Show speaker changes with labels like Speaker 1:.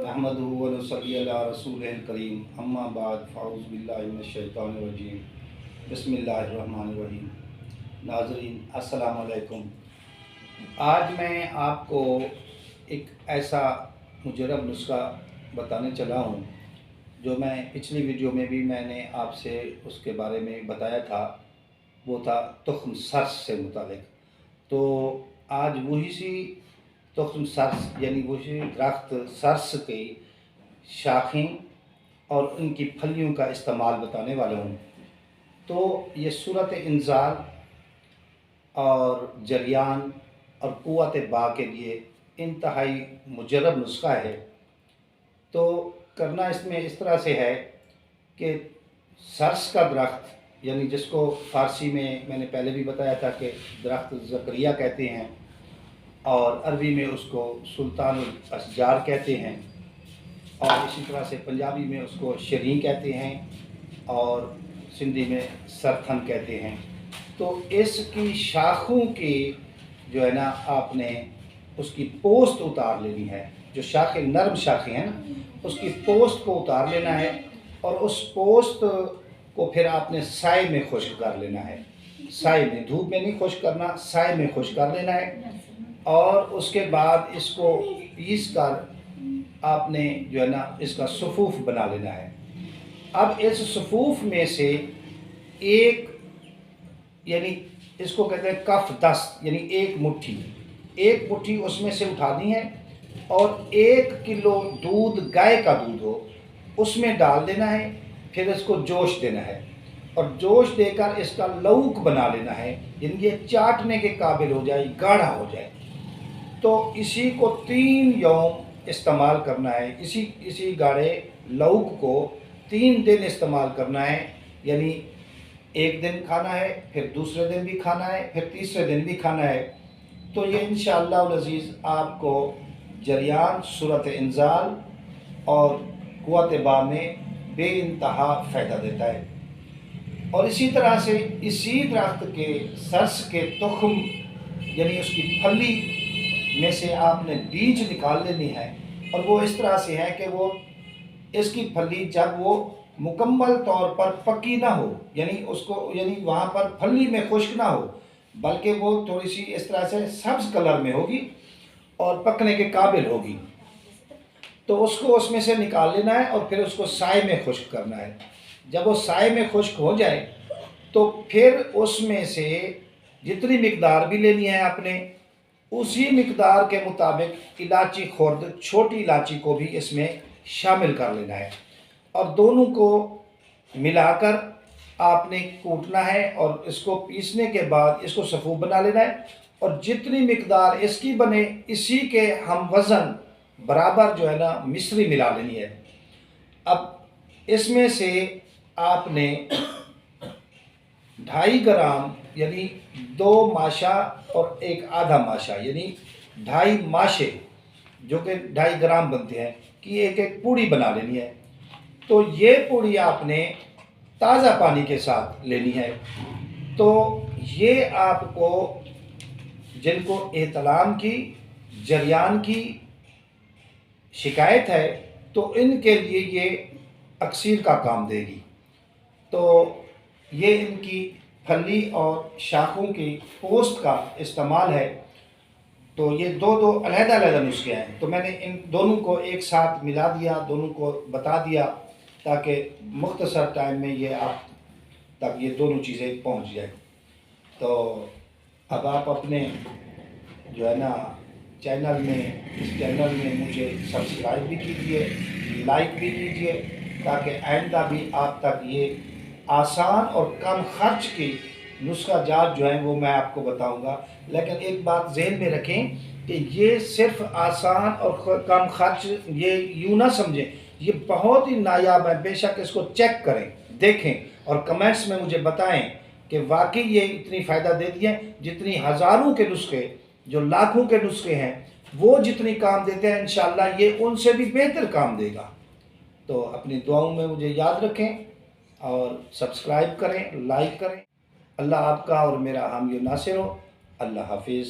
Speaker 1: नहमदुहु व नसल्ली अला रसूलिहिल करीम अम्मा बाद फ़अऊज़ु बिल्लाहि मिनश शैतानिर रजीम बिस्मिल्लाहिर रहमानिर रहीम। नाज़रीन अस्सलामु अलैकुम। आज मैं आपको एक ऐसा मुजरब नुस्खा बताने चला हूँ जो मैं पिछली वीडियो में भी मैंने आपसे उसके बारे में बताया था। वो था तुख्म सर्स से मुतालिक। तो आज वही सी तुख्म सर्स यानी वही दरख्त सर्स की शाखें और उनकी फलियों का इस्तेमाल बताने वाला हूँ। तो ये सूरत इंजाल और जरियान और क़ुव्वत बा के लिए इंतहाई मुजरब नुस्खा है। तो करना इसमें इस तरह से है कि सर्स का दरख्त यानी जिसको फ़ारसी में मैंने पहले भी बताया था कि दरख्त ज़करिया कहते हैं और अरबी में उसको सुल्तानुल अशजार कहते हैं और इसी तरह से पंजाबी में उसको शरीं कहते हैं और सिंधी में सरथन कहते हैं। तो इसकी शाखों की जो है ना आपने उसकी पोस्ट उतार लेनी है। जो शाखें नरम शाखें हैं ना उसकी पोस्ट को उतार लेना है और उस पोस्ट को फिर आपने साए में खुश्क कर लेना है। साए में, धूप में नहीं खुश्क करना, साए में खुश्क कर लेना है। और उसके बाद इसको पीस कर आपने जो है ना इसका सफ़ूफ बना लेना है। अब इस सफ़ूफ में से एक यानी इसको कहते हैं कफ दस्त यानी एक मुट्ठी उसमें से उठानी है और 1 किलो दूध गाय का दूध हो उसमें डाल देना है। फिर इसको जोश देना है और जोश देकर इसका लऊक बना लेना है यानी ये चाटने के काबिल हो जाए, गाढ़ा हो जाए। तो इसी को 3 यौम इस्तेमाल करना है। इसी गाढ़े लऊक को 3 दिन इस्तेमाल करना है। यानी एक दिन खाना है, फिर दूसरे दिन भी खाना है, फिर तीसरे दिन भी खाना है। तो ये इंशाअल्लाह अज़ीज़ आपको जरियान, सूरत इंजाल और क़ुव्वत बा में बेइंतहा फ़ायदा देता है। और इसी तरह से इसी दरख्त के सर्स के तुख्म यानी उसकी फली में से आपने बीज निकाल लेनी है। और वो इस तरह से है कि वो इसकी फली जब वो मुकम्मल तौर पर पकी ना हो यानी वहाँ पर फली में खुश्क ना हो बल्कि वो थोड़ी सी इस तरह से सब्ज़ कलर में होगी और पकने के काबिल होगी, तो उसको उसमें से निकाल लेना है और फिर उसको साए में खुश्क करना है। जब वो साए में खुश्क हो जाए तो फिर उसमें से जितनी मिकदार भी लेनी है आपने उसी मिकदार के मुताबिक इलायची खुर्द, छोटी इलायची को भी इसमें शामिल कर लेना है और दोनों को मिलाकर आपने कूटना है। और इसको पीसने के बाद इसको सफ़ूफ बना लेना है और जितनी मिकदार इसकी बने इसी के हम वज़न बराबर जो है ना मिश्री मिला लेनी है। अब इसमें से आपने 2.5 ग्राम यानी 2 माशा और 1 आधा माशा यानी 2.5 माशे जो कि 2.5 ग्राम बनते हैं कि एक पूड़ी बना लेनी है। तो ये पूड़ी आपने ताज़ा पानी के साथ लेनी है। तो ये आपको जिनको एहतलाम की, जरियान की शिकायत है तो इनके लिए ये अक्सीर का काम देगी। तो ये इनकी फली और शाखों की पोस्ट का इस्तेमाल है। तो ये दो अलग-अलग नुस्खे हैं। तो मैंने इन दोनों को एक साथ मिला दिया, दोनों को बता दिया ताकि मुख्तसर टाइम में ये आप तक ये दोनों चीज़ें पहुंच जाए। तो अब आप अपने जो है ना इस चैनल में मुझे सब्सक्राइब भी कीजिए, लाइक भी कीजिए ताकि आइंदा भी आप तक ये आसान और कम खर्च की नुस्खा जात जो है वो मैं आपको बताऊंगा। लेकिन एक बात ज़हन में रखें कि ये सिर्फ आसान और कम खर्च ये यूँ ना समझें, ये बहुत ही नायाब है। बेशक इसको चेक करें, देखें और कमेंट्स में मुझे बताएं कि वाकई ये इतनी फ़ायदा देती है जितनी हज़ारों के नुस्खे, जो लाखों के नुस्खे हैं वो जितनी काम देते हैं इंशाअल्लाह ये उनसे भी बेहतर काम देगा। तो अपनी दुआओं में मुझे याद रखें और सब्सक्राइब करें, लाइक करें। अल्लाह आपका और मेरा हामी नासिर हो। अल्लाह हाफिज़।